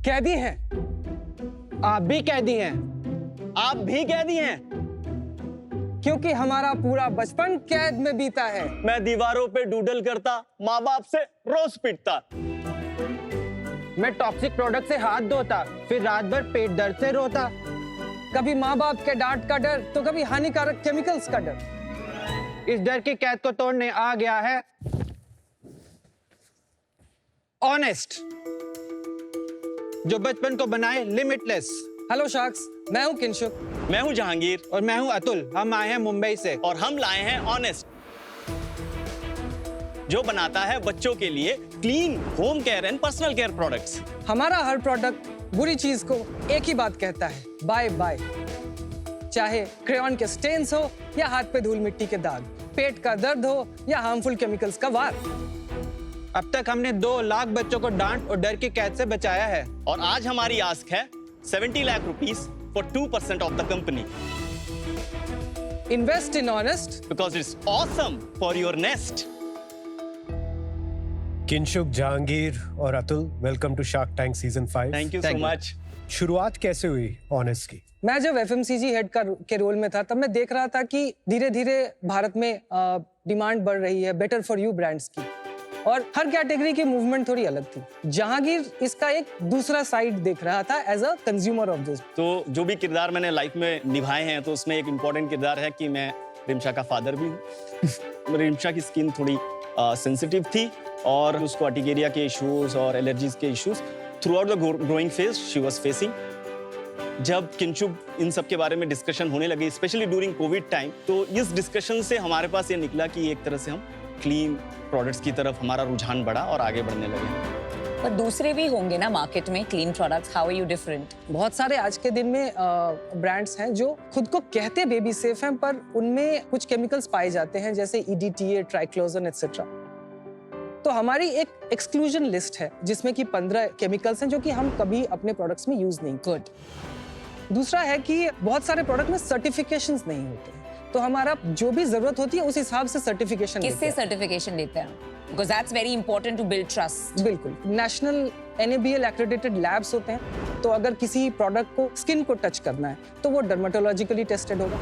कैदी हैं। आप भी कैदी हैं। आप भी कैदी हैं। क्योंकि हमारा पूरा बचपन कैद में बीता है। मैं दीवारों पे डूडल करता, माँ बाप से रोज पिटता। मैं टॉक्सिक प्रोडक्ट से हाथ धोता, फिर रात भर पेट दर्द से रोता। कभी माँ बाप के डांट का डर तो कभी हानिकारक केमिकल्स का डर। इस डर की कैद को तोड़ने आ गया है ऑनेस्ट, जो बचपन को बनाए लिमिटलेस। हेलो शार्क्स, मैं हूं किंशुक। मैं हूं जहांगीर। और मैं हूं अतुल। हम आए हैं मुंबई से और हम लाए हैं ऑनेस्ट, जो बनाता है बच्चों के लिए clean home care and personal care products. हमारा हर प्रोडक्ट बुरी चीज को एक ही बात कहता है, बाय बाय। चाहे क्रेयॉन के स्टेन्स हो या हाथ पे धूल मिट्टी के दाग, पेट का दर्द हो या हार्मफुल केमिकल्स का वार। अब तक हमने 2 लाख बच्चों को डांट और डर की कैद से बचाया है। और आज हमारी आस्क है 70 lakh rupees for 2% of the company. Invest in Honest because it's awesome for your nest. Kinshuk, Jahangir और Atul, welcome to Shark Tank season 5। Thank you so much. शुरुआत कैसे हुई ऑनेस्ट की? मैं जब एफएमसीजी हेड के रोल में था, तब मैं देख रहा था कि धीरे धीरे भारत में डिमांड बढ़ रही है बेटर फॉर यू ब्रांड्स की, और हर कैटेगरी की मूवमेंट थोड़ी अलग थी। जहांगीर इसका एक दूसरा साइड देख रहा था as a consumer of this. तो जो भी किरदार मैंने लाइफ में निभाए हैं, तो उसमें एक इम्पोर्टेंट किरदार है कि मैं रिम्शा का फादर भी हूँ। रिम्शा की स्किन थोड़ी सेंसिटिव थी और उसको अर्टिकेरिया के इश्यूज और एलर्जीज के issues through out the growing phase she was facing. जब किंशुक इन सब के बारे में डिस्कशन होने लगी, स्पेशली ड्यूरिंग कोविड टाइम, तो इस डिस्कशन से हमारे पास ये निकला कि एक तरह से हम क्लीन प्रोडक्ट्स की तरफ हमारा रुझान बढ़ा और आगे बढ़ने लगे। पर दूसरे भी होंगे ना मार्केट में clean products, how are you different? बहुत सारे आज के दिन में ब्रांड्स हैं जो खुद को कहते बेबी सेफ हैं, पर उनमें कुछ केमिकल्स पाए जाते हैं जैसे EDTA, ट्राइक्लोजन एटसेट्रा। तो हमारी एक एक्सक्लूजन लिस्ट है जिसमें कि 15 केमिकल्स हैं जो कि हम कभी अपने प्रोडक्ट्स में यूज नहीं करते। दूसरा है कि बहुत सारे प्रोडक्ट में सर्टिफिकेशंस नहीं होते, तो हमारा जो भी जरूरत होती है उस हिसाब से सर्टिफिकेशन किससे सर्टिफिकेशन लेते हैं? Because that's very important to build trust. बिल्कुल, नेशनल NABL एक्रेडिटेड लैब्स होते हैं। तो अगर किसी प्रोडक्ट को स्किन को टच करना है तो वो डर्मेटोलॉजिकली टेस्टेड होगा।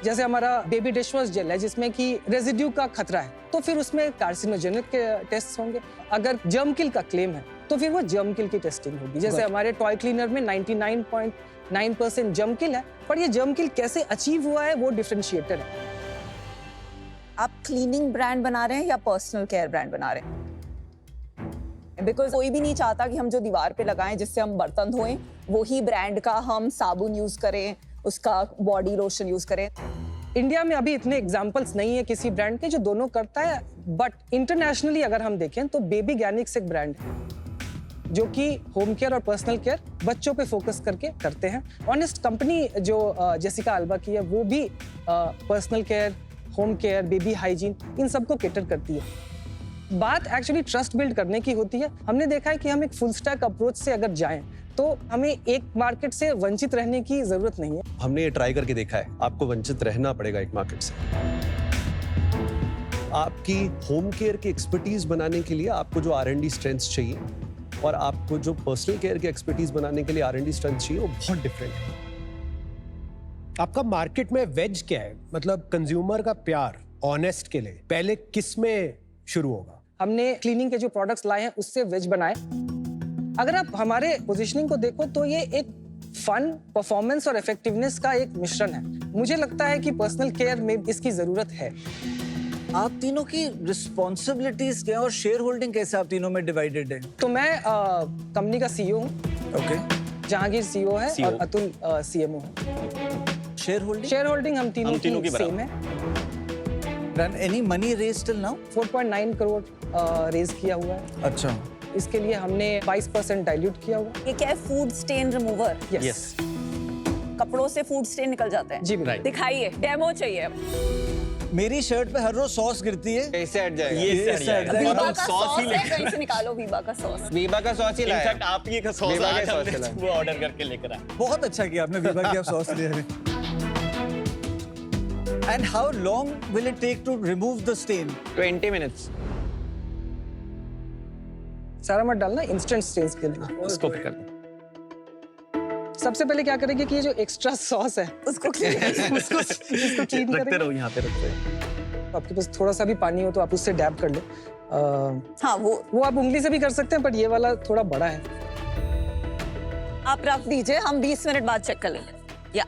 जैसे हमारा बेबी डिशवॉश जेल है जिसमें कि रेजिड्यू का खतरा है, तो फिर उसमें कार्सिनोजेनिक के टेस्ट होंगे। अगर जर्म किल का क्लेम है तो फिर वो जर्म किल की टेस्टिंग होगी। जैसे हमारे टॉय क्लीनर में 99.9% जर्म किल है, पर ये जर्म किल कैसे अचीव हुआ है वो डिफरेंशिएटर है। आप क्लीनिंग ब्रांड बना रहे हैं या पर्सनल केयर ब्रांड बना रहे हैं? बिकॉज कोई भी नहीं चाहता कि हम जो दीवार पे लगाएं जिससे हम बर्तन धोएं, वही ब्रांड का हम साबुन यूज करें, उसका बॉडी लोशन यूज करें। इंडिया में अभी इतने एग्जांपल्स नहीं है किसी ब्रांड के जो दोनों करता है, बट इंटरनेशनली अगर हम देखें तो बेबी गैनिक्स एक ब्रांड है जो कि होम केयर और पर्सनल केयर बच्चों पे फोकस करके करते हैं। ऑनेस्ट कंपनी जो जेसिका अल्बा की है वो भी personal care, home care, baby hygiene, इन सबको कैटर करती है। बात एक्चुअली ट्रस्ट बिल्ड करने की होती है। हमने देखा है कि हम एक फुल स्टैक अप्रोच से अगर जाएं तो हमें एक मार्केट से वंचित रहने की जरूरत नहीं है। हमने ये ट्राई करके देखा है, आपको वंचित रहना पड़ेगा एक मार्केट से। आपकी होम केयर की एक्सपर्टीज बनाने के लिए आपको जो R&D स्ट्रेंथ्स चाहिए और आपको जो पर्सनल केयर की एक्सपर्टीज बनाने के लिए R&D स्ट्रेंथ चाहिए, वो बहुत डिफरेंट है। आपका मार्केट में वेज क्या है? मतलब कंज्यूमर का प्यार ऑनेस्ट के लिए पहले किस में शुरू होगा? हमने क्लीनिंग के जो प्रोडक्ट्स लाए हैं उससे वेज बनाए। अगर आप हमारे पोजीशनिंग को देखो तो ये एक फन, परफॉर्मेंस और इफेक्टिवनेस का एक मिश्रण है। मुझे लगता है कि पर्सनल केयर में इसकी जरूरत है। आप तीनों की रिस्पॉन्सिबिलिटीज क्या और शेयर होल्डिंग कैसे आप तीनों में डिवाइडेड है? तो मैं कंपनी का CEO हूँ। ओके। जहांगीर CEO है और अतुल CMO है। शेयर होल्डिंग हम तीनों की सेम है। Any money raise till now? 4.9 crore raise किया हुआ है। अच्छा। इसके लिए हमने 22% डाइल्यूट किया हुआ। ये क्या है? Food stain remover. यस। कपड़ों से फूड स्टेन निकल जाते हैं। जी बिल्कुल। दिखाइए, डेमो चाहिए। मेरी शर्ट पे हर रोज सॉस गिरती है। कैसे हट जाएगा? ये हट जाएगा। वीबा और हम का सॉस ही है, लेकर कहीं से निकालो वीबा का सॉस। वीबा का सॉस ही लाया। इनफैक्ट आप ही का सॉस वीबा के आज सॉस हमने लाया। वो ऑर्डर करके लेकर आए। बहुत अच्छा किया आपने वीबा की सॉस ले आए। And how long will it take to remove the stain? 20 minutes. सारा मत डालना, इंस्टेंट स्टेन्स के लिए। इसको भी कर दो। सबसे पहले क्या करेंगे कि ये जो एक्स्ट्रा सॉस है उसको clean उसको क्लीन रखते करेंगे। रहो यहाँ पे रखते रहो। तो आपके पास थोड़ा सा भी पानी हो तो आप उससे डैब कर ले। हाँ, वो आप उंगली से भी कर सकते हैं, बट ये वाला थोड़ा बड़ा है। आप रख दीजिए, हम 20 मिनट बाद चेक कर लेंगे। या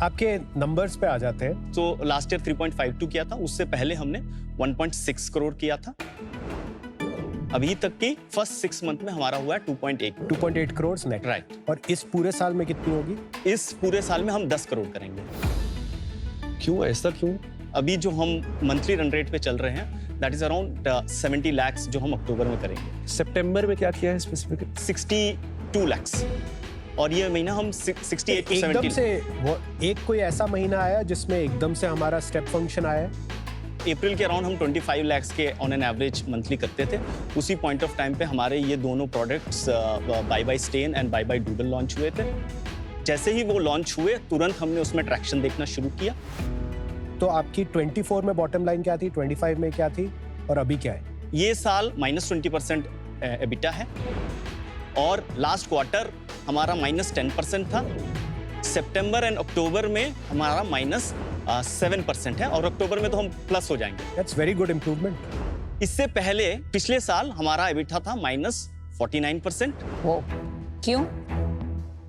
आपके नंबर्स पे आ जाते हैं। तो लास्ट ईयर 3.52 किया था, उससे पहले हमने 1.6 करोड़ किया था। अभी तक की फर्स्ट 6 मंथ में हमारा हुआ है 2.8 2.8 करोड़ नेट। राइट। और इस पूरे साल में कितनी होगी? इस पूरे साल में हम 10 करोड़ करेंगे। क्यों, ऐसा क्यों? अभी जो हम मंथली रन रेट पे चल रहे हैं, दैट इज अराउंड 70 lakhs जो हम अक्टूबर में करेंगे। सितंबर में क्या किया है स्पेसिफिकली? 62 lakhs और ये महीना हम 68 to एकदम 70 से वो एक कोई ऐसा महीना आया जिसमें एकदम से हमारा स्टेप फंक्शन आया? अप्रैल के अराउंड हम 25 lakhs के ऑन एन एवरेज मंथली करते थे। उसी पॉइंट ऑफ टाइम पे हमारे ये दोनों products Bye bye stand and bye bye Doodle launch हुए थे। जैसे ही वो लॉन्च हुए तुरंत हमने उसमें ट्रैक्शन देखना शुरू किया। तो आपकी 24 में बॉटम लाइन क्या थी, 25 में क्या थी और अभी क्या है? ये साल -20% एबिटा है और लास्ट क्वार्टर हमारा -10% था। सितंबर एंड अक्टूबर में हमारा -7% है और अक्टूबर में तो हम प्लस हो जाएंगे। That's very good improvement. इससे पहले पिछले साल हमारा एबिटा था -49%। वो क्यों?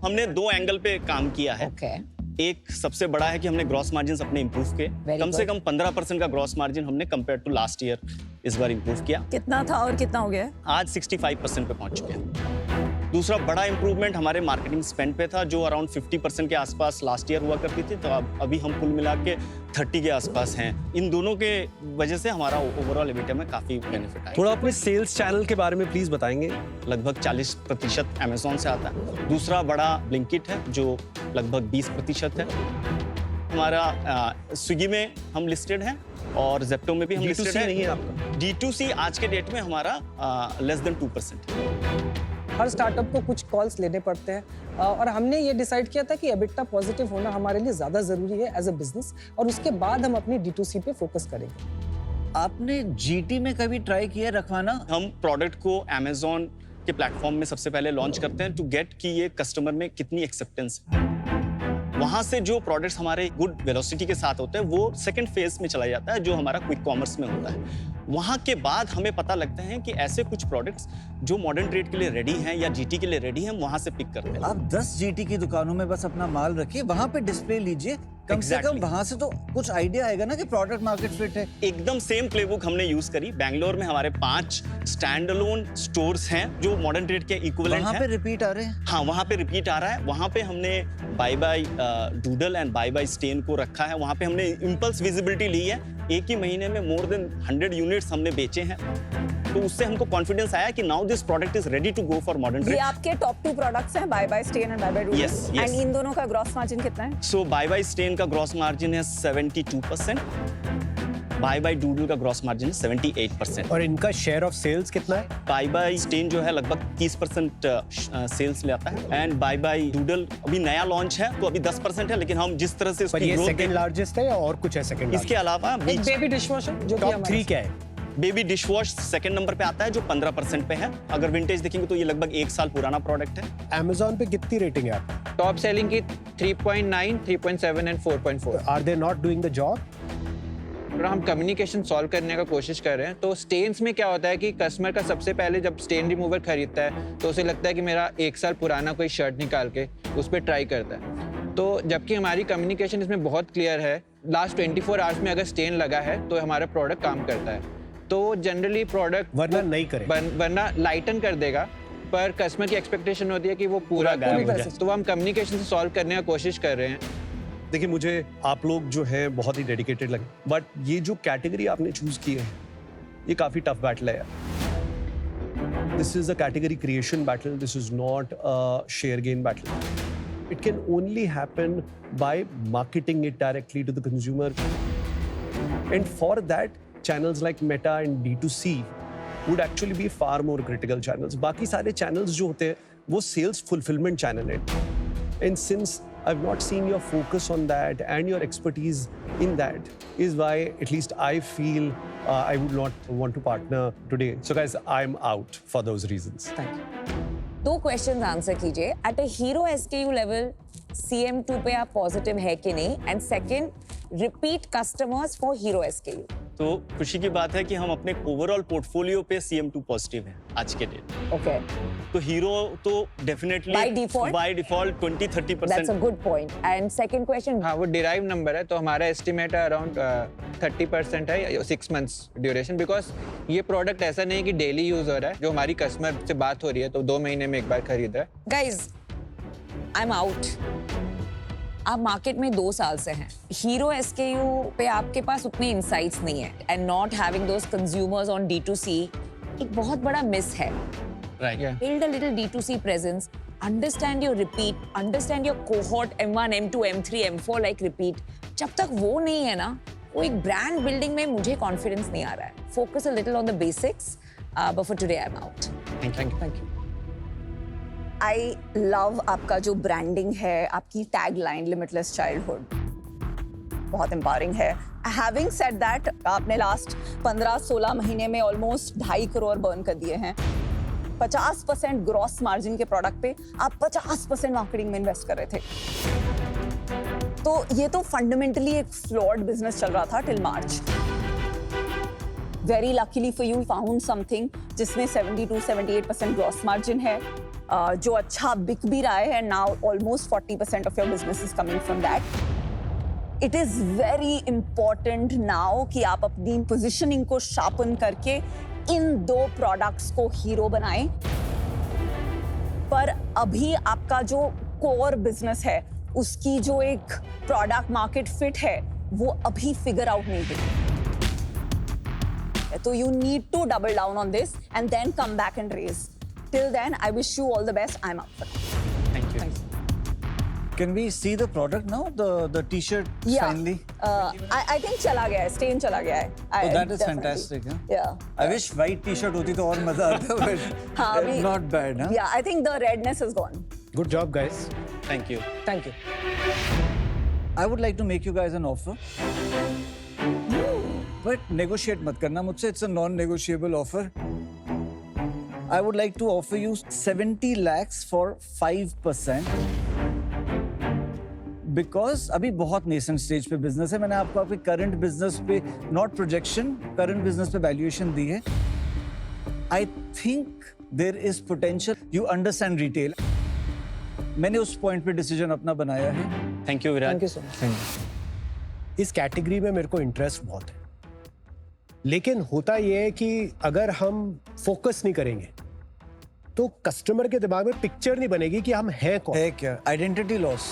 हमने 2 एंगल पे काम किया है। ओके। एक सबसे बड़ा है कि हमने ग्रॉस मार्जिन अपने इंप्रूव किए। Very कम से good. कम 15% का ग्रॉस मार्जिन हमने कंपेयर टू लास्ट ईयर इस बार इंप्रूव किया। कितना था और कितना हो गया है? आज 65% पे पहुंच चुके हैं। दूसरा बड़ा इंप्रूवमेंट हमारे मार्केटिंग स्पेंड पे था, जो अराउंड 50% के आसपास लास्ट ईयर हुआ करती थी, तो अब अभी हम कुल मिला के 30 के आसपास हैं। इन दोनों के वजह से हमारा ओवरऑल एबिटा में काफी बेनिफिट आया। थोड़ा अपने सेल्स चैनल के बारे में प्लीज बताएंगे। लगभग 40% अमेजोन से आता है। दूसरा बड़ा ब्लिंकिट है जो लगभग 20% है। हमारा स्विगी में हम लिस्टेड हैं और जेप्टो में भी हम लिस्टेड D2C हैं। नहीं है आपका? D2C आज के डेट में हमारा लेस देन 2% है। हर स्टार्टअप को कुछ कॉल्स लेने पड़ते हैं और हमने ये डिसाइड किया था कि एबिटा पॉजिटिव होना हमारे लिए ज़्यादा ज़रूरी है एज अ बिजनेस, और उसके बाद हम अपनी D2C पे फोकस करेंगे। आपने जीटी में कभी ट्राई किया रखवाना? हम प्रोडक्ट को अमेजोन के प्लेटफॉर्म में सबसे पहले लॉन्च करते हैं टू गेट कि ये कस्टमर में कितनी एक्सेप्टेंस है। वहां से जो प्रोडक्ट्स हमारे गुड वेलोसिटी के साथ होते हैं वो सेकंड फेज में चला जाता है, जो हमारा क्विक कॉमर्स में होता है। वहां के बाद हमें पता लगता है कि ऐसे कुछ प्रोडक्ट्स जो मॉडर्न ट्रेड के लिए रेडी हैं या जीटी के लिए रेडी हैं, हम वहां से पिक करते हैं। आप 10 जीटी की दुकानों में बस अपना माल रखिए, वहां पे डिस्प्ले लीजिए, कम से कम वहां से तो कुछ आइडिया आएगा ना कि प्रोडक्ट मार्केट फिट है। एकदम सेम प्लेबुक हमने यूज करी। बैंगलोर में हमारे 5 स्टैंड अलोन स्टोर्स हैं जो मॉडर्न ट्रेड के इक्विवेलेंट वहां हैं। पे रिपीट आ रहे हैं? हाँ, वहाँ पे रिपीट आ रहा है। वहाँ पे हमने Bye bye Doodle and bye bye Stain को रखा है। वहाँ पे हमने इम्पल्स विजिबिलिटी ली है। एक ही महीने में मोर देन 100 यूनिट्स हमने बेचे हैं, तो उससे हमको कॉन्फिडेंस आया कि now this product is ready to go for modern ये ट्रेड। आपके टॉप 2 प्रोडक्ट्स हैं, bye bye stand and bye bye doodle. Yes, yes. And इन दोनों का ग्रॉस मार्जिन कितना है? सो बाय बाय स्टेन का ग्रॉस मार्जिन है 72%, बाय बाय डूडल का ग्रॉस मार्जिन है 78%। और इनका शेयर ऑफ सेल्स कितना है? बाय बाय स्टेन जो है लगभग 30% सेल्स ले आता है एंड बाय बाय डूडल अभी नया लॉन्च है तो अभी 10% है, लेकिन हम जिस तरह से पर उसकी ये growth सेकंड लार्जेस्ट है या और कुछ है सेकंड? इसके अलावा एक बेबी डिशवॉशर जो कि टॉप हमारे 3 क्या है? बेबी डिशवॉश सेकंड नंबर पे आता है जो 15% पे है। अगर विंटेज देखेंगे तो ये लगभग 1 साल पुराना प्रोडक्ट है। Amazon पे कितनी रेटिंग है आपकी? टॉप सेलिंग की 3.9, 3.7 and 4.4। Are they not doing the job? और हम कम्युनिकेशन सॉल्व करने का कोशिश कर रहे हैं। तो स्टेन्स में क्या होता है कि कस्टमर का सबसे पहले जब स्टेन रिमूवर खरीदता है तो उसे लगता है कि मेरा 1 साल पुराना कोई शर्ट निकाल के उस पर ट्राई करता है। तो जबकि हमारी कम्युनिकेशन इसमें बहुत क्लियर है, लास्ट 24 आवर्स में अगर स्टेन लगा है तो हमारा प्रोडक्ट काम करता है। तो जनरली प्रोडक्ट वरना नहीं करे। वरना लाइटन कर देगा, पर कस्टमर की एक्सपेक्टेशन होती है कि वो पूरा गायब हो जाए। तो हम कम्युनिकेशन से सॉल्व करने का कोशिश कर रहे हैं। देखिए, मुझे आप लोग जो हैं बहुत ही डेडिकेटेड लगे, बट ये जो कैटेगरी आपने चूज की है ये काफी टफ बैटल है यार। This is a category creation battle, this is not a share gain battle. It can only happen by marketing it directly to the consumer, and for that channels like Meta and D2C would actually be far more critical channels. बाकी सारे channels जो होते हैं वो sales fulfillment channel है, and since I've not seen your focus on that and your expertise in that is why at least I feel I would not want to partner today. So guys, I'm out for those reasons. Thank you. दो questions answer कीजिए. At a hero SKU level CM2 पे आप positive है कि नहीं? And second, repeat customers for hero SKU. तो खुशी की बात है कि हम अपने ओवरऑल पोर्टफोलियो पे CM2 पॉजिटिव हैं आज के डेट. ओके, तो हीरो तो definitely By default? By default that's a 20-30%. Good point. And second question, हाँ, वो डिराइव नंबर है, तो हमारा एस्टिमेट है अराउंड 30% है 6 मंथ्स ड्यूरेशन, बिकॉज ये प्रोडक्ट ऐसा नहीं कि डेली यूज हो रहा है. जो हमारी कस्टमर से बात हो रही है तो 2 महीने में एक बार खरीद रहा है. Guys I am out. आप मार्केट में 2 साल से हैं. हीरो SKU पे आपके पास उतने इंसाइट्स नहीं है and not having those consumers on D2C एक बहुत बड़ा मिस है. Right. Yeah. Build a little D2C presence, understand your repeat, understand your cohort M1, M2, M3, M4 like repeat. जब तक वो नहीं है ना, वो एक ब्रांड बिल्डिंग में मुझे कॉन्फिडेंस नहीं आ रहा है. Focus a little on the basics, but for today I'm out. Thank you. I love आपका जो ब्रांडिंग है, आपकी टैगलाइन लिमिटलेस चाइल्डहुड बहुत एम्पावरिंग है. हैविंग सेड दैट, आपने लास्ट 15-16 महीने में ऑलमोस्ट 2.5 करोड़ बर्न कर दिए हैं. 50% ग्रॉस मार्जिन के प्रोडक्ट पे आप 50% मार्केटिंग में इन्वेस्ट कर रहे थे. तो ये तो फंडामेंटली एक फ्लॉड बिजनेस चल रहा था till March. Very luckily for you found something जिसमें 72-78% ग्रॉस मार्जिन है, जो अच्छा बिक भी रहा है. And now almost 40% of your business is coming from that. It is very important now कि आप अपनी पोजिशनिंग को शार्पन करके इन 2 प्रोडक्ट्स को हीरो बनाएं. पर अभी आपका जो कोर बिजनेस है, उसकी जो एक प्रोडक्ट मार्केट फिट है, वो अभी फिगर आउट नहीं हुई. तो you need to double down on this and then come back and raise. Till then I wish you all the best. I am out. Thank you. Can we see the product now? The T-shirt finally. I think चला गया है, stain चला गया है. Oh, that is Definitely. fantastic. Huh? Yeah. I wish white T-shirt होती तो और मजा आता. But हाँ, अभी- not bad, huh? Yeah, I think the redness is gone. Good job guys. Thank you. Thank you. I would like to make you guys an offer. But negotiate मत करना मुझसे. It's a non-negotiable offer. I would like to offer you 70 lakhs for 5%. Because अभी बहुत nascent stage पे business है. मैंने आपको आपके current business पे not projection, current business पे valuation दी है. I think there is potential. You understand retail. मैंने उस point पे decision अपना बनाया है. Thank you Virat. Thank you so much. इस कैटेगरी में मेरे को इंटरेस्ट बहुत है, लेकिन होता यह है कि अगर हम फोकस नहीं करेंगे तो कस्टमर के दिमाग में पिक्चर नहीं बनेगी कि हम हैं कौन. है क्या? Identity loss.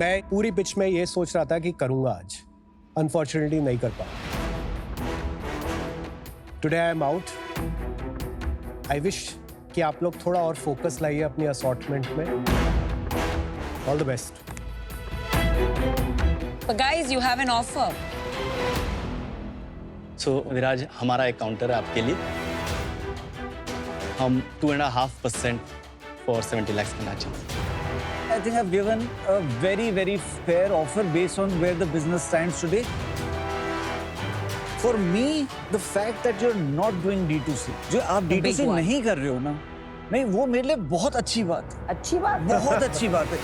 मैं पूरी पिच में ये सोच रहा था कि करूंगा आज, अनफॉर्चुनेटली नहीं कर पाया. Today I am out. I wish कि आप लोग थोड़ा और फोकस लाइए अपनी असॉर्टमेंट में. All the best. But guys, you have an offer. सो विराज, हमारा एक काउंटर है आपके लिए. हम 2.5% फॉर 70 lakhs करना चाहते हैं. I think I've given a very, very fair offer based on where the business stands today. For me, the fact that you're not doing D2C, जो आप The big D2C one. नहीं कर रहे हो ना, नहीं, वो मेरे लिए बहुत अच्छी बात है. अच्छी बात है. बहुत अच्छी बात है.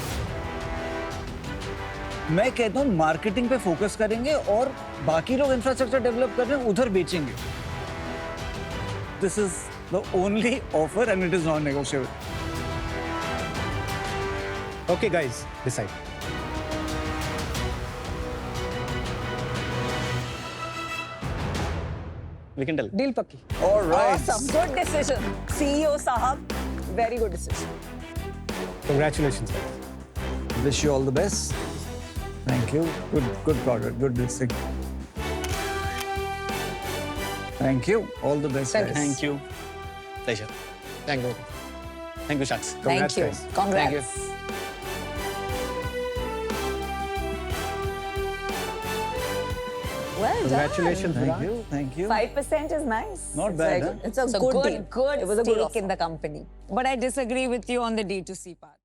मैं कहता हूँ मार्केटिंग पे फोकस करेंगे और बाकी लोग इंफ्रास्ट्रक्चर डेवलप कर रहे हैं, उधर बेचेंगे. This is the only offer and it is non negotiable. Okay guys, decide. We can tell. Deal पक्की. Alright. Awesome. Good decision. CEO साहब, very good decision. Congratulations. Wish you all the best. Thank you. Good product. Good listing. Thank you. All the best. Thank you. guys. Thank you. Pleasure. Thank you. Thank you शख्स. Thank Congrats, you. guys. Congrats. Well done. Congratulations, Thank Virat. you. Thank you. 5% is nice. Not It's bad, like- huh? It's a So good good, deal. good It was a good stake offer. in the company. But I disagree with you on the D2C part.